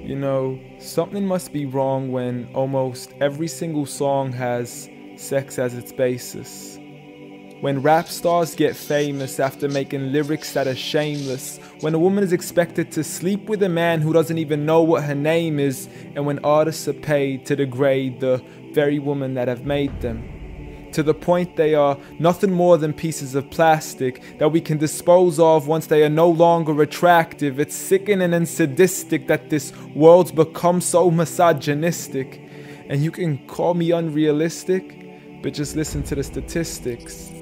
You know, something must be wrong when almost every single song has sex as its basis. When rap stars get famous after making lyrics that are shameless. When a woman is expected to sleep with a man who doesn't even know what her name is. And when artists are paid to degrade the very women that have made them. To the point they are nothing more than pieces of plastic that we can dispose of once they are no longer attractive. It's sickening and sadistic that this world's become so misogynistic. And you can call me unrealistic, but just listen to the statistics.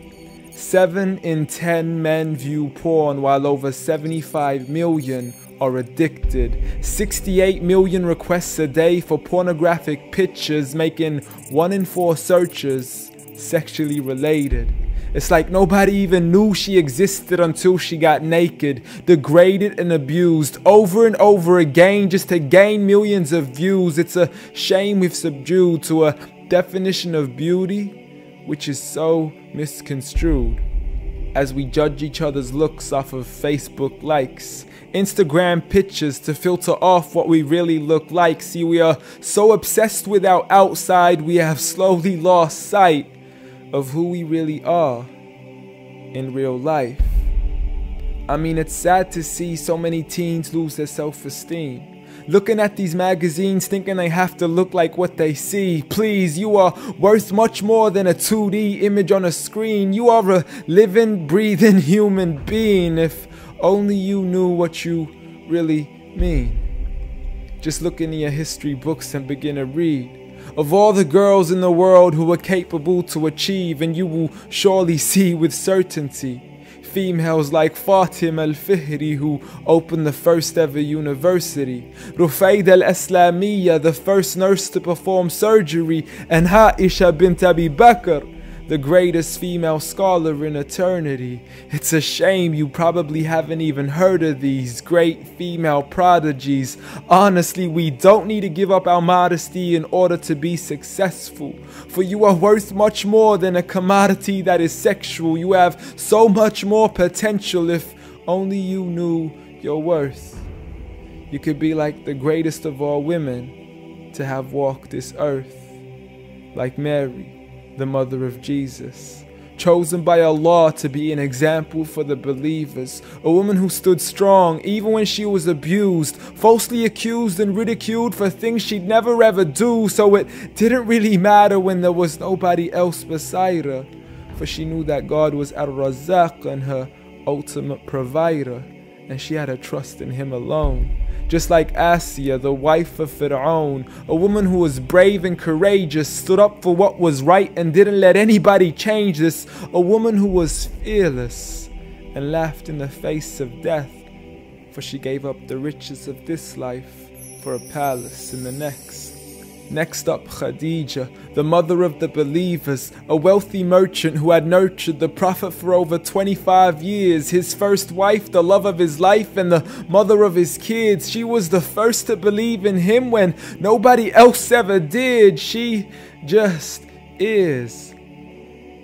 7 in 10 men view porn, while over 75 million are addicted. 68 million requests a day for pornographic pictures, making 1 in 4 searches sexually related. It's like nobody even knew she existed until she got naked, degraded and abused over and over again just to gain millions of views. It's a shame we've subdued to a definition of beauty which is so misconstrued, as we judge each other's looks off of Facebook likes, Instagram pictures to filter off what we really look like. See, we are so obsessed with our outside, we have slowly lost sight of who we really are in real life. I mean, it's sad to see so many teens lose their self-esteem. Looking at these magazines thinking they have to look like what they see. Please, you are worth much more than a 2D image on a screen. You are a living, breathing human being. If only you knew what you really mean. Just look into your history books and begin to read of all the girls in the world who were capable to achieve, and you will surely see with certainty females like Fatima al-Fihri, who opened the first ever university, Rufayda al-Islamiyya, the first nurse to perform surgery, and Aisha bint Abi Bakr, the greatest female scholar in eternity. It's a shame you probably haven't even heard of these great female prodigies. Honestly, we don't need to give up our modesty in order to be successful. For you are worth much more than a commodity that is sexual. You have so much more potential if only you knew your worth. You could be like the greatest of all women to have walked this earth, like Mary, the mother of Jesus, chosen by Allah to be an example for the believers, a woman who stood strong even when she was abused, falsely accused and ridiculed for things she'd never ever do, so it didn't really matter when there was nobody else beside her, for she knew that God was Ar-Razzaq and her ultimate provider, and she had a trust in Him alone. Just like Asiya, the wife of Fir'aun, a woman who was brave and courageous, stood up for what was right and didn't let anybody change this. A woman who was fearless and laughed in the face of death, for she gave up the riches of this life for a palace in the next. Next up, Khadija, the mother of the believers, a wealthy merchant who had nurtured the Prophet for over 25 years, his first wife, the love of his life, and the mother of his kids. She was the first to believe in him when nobody else ever did. She just is,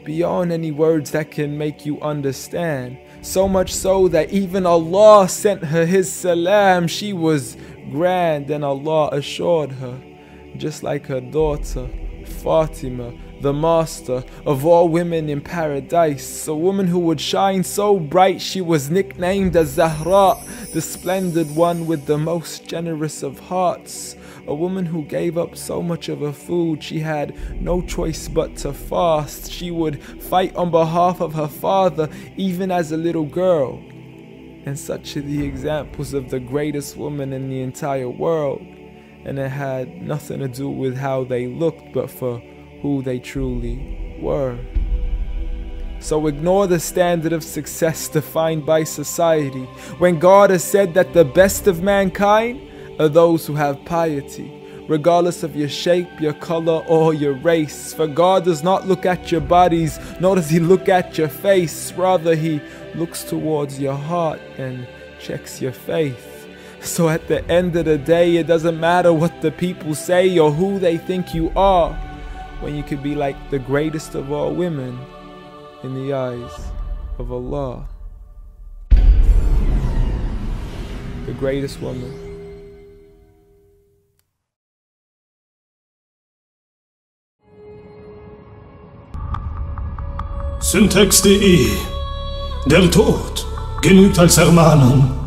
beyond any words that can make you understand. So much so that even Allah sent her His salam. She was grand, and Allah assured her, just like her daughter, Fatima, the master of all women in paradise, a woman who would shine so bright she was nicknamed as Zahra, the splendid one with the most generous of hearts, a woman who gave up so much of her food she had no choice but to fast. She would fight on behalf of her father even as a little girl. And such are the examples of the greatest woman in the entire world. And it had nothing to do with how they looked, but for who they truly were. So ignore the standard of success defined by society, when God has said that the best of mankind are those who have piety, regardless of your shape, your color, or your race. For God does not look at your bodies, nor does He look at your face. Rather, He looks towards your heart and checks your faith. So at the end of the day, it doesn't matter what the people say or who they think you are, when you could be like the greatest of all women in the eyes of Allah. The greatest woman Syntax.de. Der Tod genügt als Ermahnung.